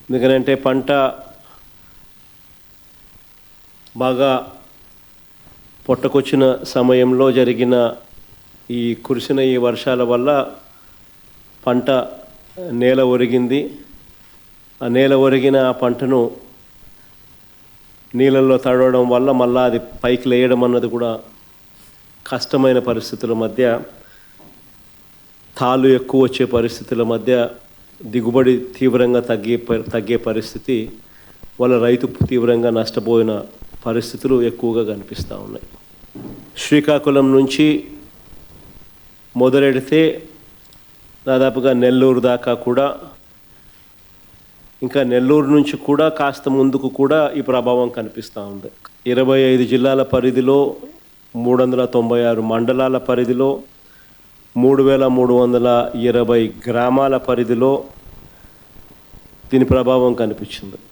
ఎందుకంటే పంట బాగా పొట్టకొచ్చిన సమయంలో జరిగిన కురిసిన ఈ వర్షాల వల్ల పంట నేల ఒరిగింది. ఆ నేల ఒరిగిన ఆ పంటను నీళ్ళల్లో తడవడం వల్ల మళ్ళీ అది పైకి లేయడం అన్నది కూడా కష్టమైన పరిస్థితుల మధ్య, తాలు ఎక్కువ వచ్చే పరిస్థితుల మధ్య దిగుబడి తీవ్రంగా తగ్గే పరిస్థితి వల్ల రైతు తీవ్రంగా నష్టపోయిన పరిస్థితులు ఎక్కువగా కనిపిస్తూ ఉన్నాయి. శ్రీకాకుళం నుంచి మొదలెడితే దాదాపుగా నెల్లూరు దాకా కూడా, ఇంకా నెల్లూరు నుంచి కూడా కాస్త ముందుకు కూడా ఈ ప్రభావం కనిపిస్తూ ఉంది. 25 జిల్లాల పరిధిలో, 396 మండలాల పరిధిలో, 3320 గ్రామాల పరిధిలో దీని ప్రభావం కనిపించింది.